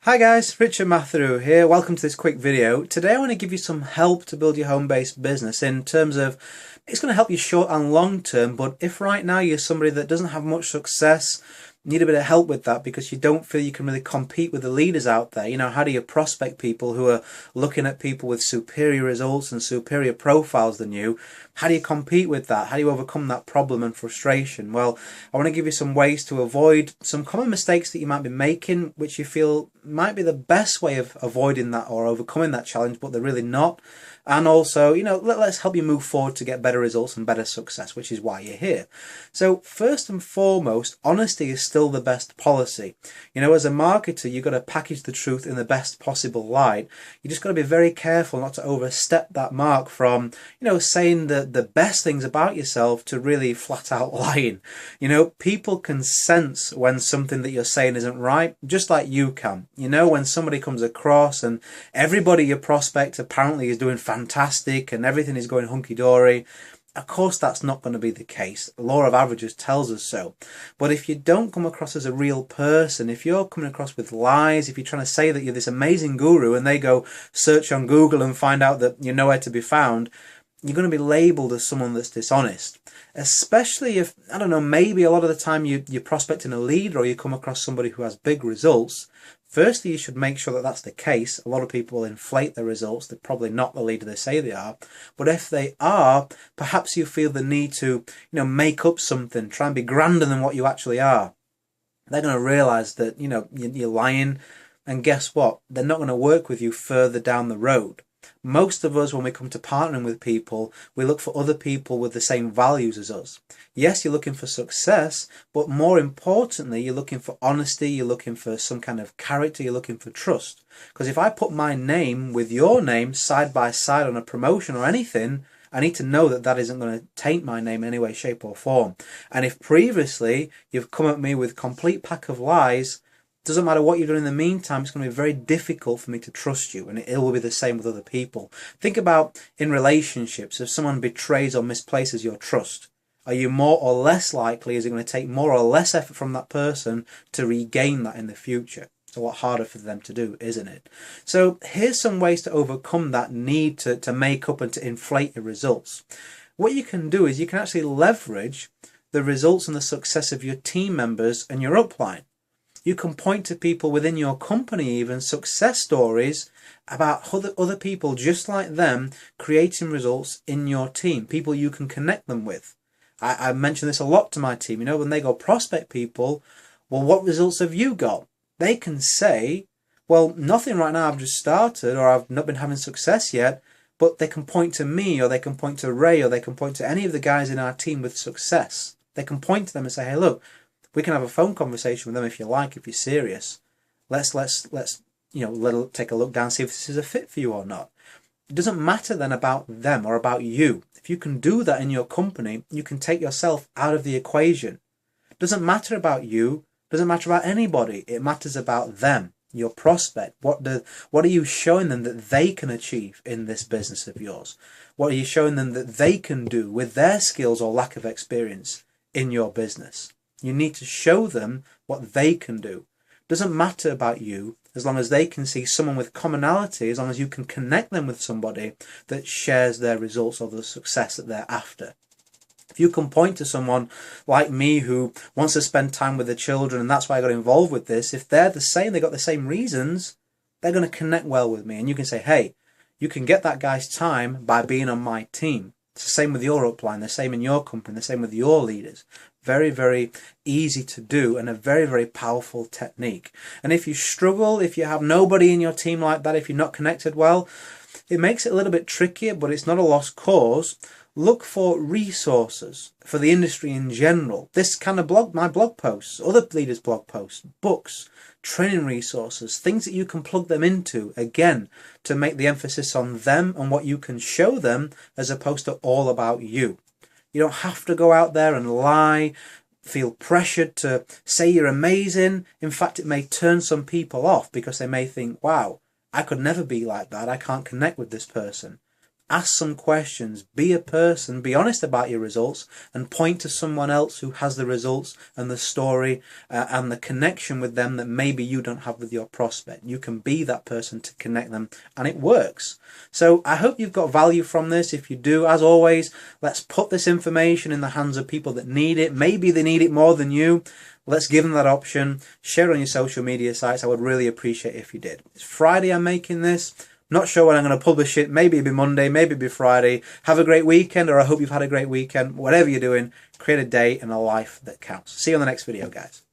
Hi guys, Richard Matheru here. Welcome to this quick video. Today I want to give you some help to build your home-based business in terms of it's going to help you short and long term, but if right now you're somebody that doesn't have much success, need a bit of help with that because you don't feel you can really compete with the leaders out there. How do you prospect people who are looking at people with superior results and superior profiles than you? How do you compete with that? How do you overcome that problem and frustration? Well, I want to give you some ways to avoid some common mistakes that you might be making, which you feel might be the best way of avoiding that or overcoming that challenge, but they're really not. And also, let's help you move forward to get better results and better success, which is why you're here. So first and foremost, honesty is still the best policy. As a marketer, you've got to package the truth in the best possible light. You just got to be very careful not to overstep that mark from, saying the best things about yourself to really flat out lying. People can sense when something that you're saying isn't right, just like you can. When somebody comes across and everybody your prospect apparently is doing fantastic and everything is going hunky-dory, of course that's not going to be the case. The law of averages tells us so. But if you don't come across as a real person, if you're coming across with lies, if you're trying to say that you're this amazing guru and they go search on Google and find out that you're nowhere to be found, you're going to be labelled as someone that's dishonest. Especially if, I don't know, maybe a lot of the time you're prospecting a leader or you come across somebody who has big results. Firstly, you should make sure that that's the case. A lot of people will inflate their results. They're probably not the leader they say they are. But if they are, perhaps you feel the need to, make up something, try and be grander than what you actually are. They're going to realise that, you're lying. And guess what? They're not going to work with you further down the road. Most of us, when we come to partnering with people, we look for other people with the same values as us. Yes, you're looking for success, but more importantly, you're looking for honesty, you're looking for some kind of character, you're looking for trust. Because if I put my name with your name side by side on a promotion or anything, I need to know that that isn't going to taint my name in any way, shape or form. And if previously you've come at me with a complete pack of lies, doesn't matter what you've done in the meantime, it's going to be very difficult for me to trust you, and it will be the same with other people. Think about in relationships, if someone betrays or misplaces your trust, are you more or less likely, is it going to take more or less effort from that person to regain that in the future? It's a lot harder for them to do, isn't it? So here's some ways to overcome that need to make up and to inflate your results. What you can do is you can actually leverage the results and the success of your team members and your upline. You can point to people within your company, even success stories about other people just like them creating results in your team, people you can connect them with. I mention this a lot to my team. When they go prospect people, well, what results have you got? They can say, well, nothing right now, I've just started or I've not been having success yet, but they can point to me or they can point to Ray or they can point to any of the guys in our team with success. They can point to them and say, hey, look, we can have a phone conversation with them if you like, if you're serious. Let's take a look down, see if this is a fit for you or not. It doesn't matter then about them or about you. If you can do that in your company, you can take yourself out of the equation. It doesn't matter about you, it doesn't matter about anybody. It matters about them, your prospect. What are you showing them that they can achieve in this business of yours? What are you showing them that they can do with their skills or lack of experience in your business? You need to show them what they can do. It doesn't matter about you as long as they can see someone with commonality, as long as you can connect them with somebody that shares their results or the success that they're after. If you can point to someone like me who wants to spend time with the children and that's why I got involved with this, if they're the same, they got the same reasons, they're going to connect well with me. And you can say, hey, you can get that guy's time by being on my team. It's the same with your upline, the same in your company, the same with your leaders. Very, very easy to do and a very, very powerful technique. And if you struggle, if you have nobody in your team like that, if you're not connected well, it makes it a little bit trickier, but it's not a lost cause. Look for resources for the industry in general. This kind of my blog posts, other leaders' blog posts, books, training resources, things that you can plug them into, again, to make the emphasis on them and what you can show them as opposed to all about you. You don't have to go out there and lie, feel pressured to say you're amazing. In fact, it may turn some people off because they may think, wow, I could never be like that. I can't connect with this person. Ask some questions, be a person, be honest about your results, and point to someone else who has the results and the story and the connection with them that maybe you don't have with your prospect. You can be that person to connect them, and it works. So I hope you've got value from this. If you do, as always, let's put this information in the hands of people that need it. Maybe they need it more than you. Let's give them that option. Share it on your social media sites. I would really appreciate it if you did. It's Friday I'm making this. Not sure when I'm going to publish it. Maybe it'll be Monday, maybe it'll be Friday. Have a great weekend, or I hope you've had a great weekend. Whatever you're doing, create a day and a life that counts. See you on the next video, guys.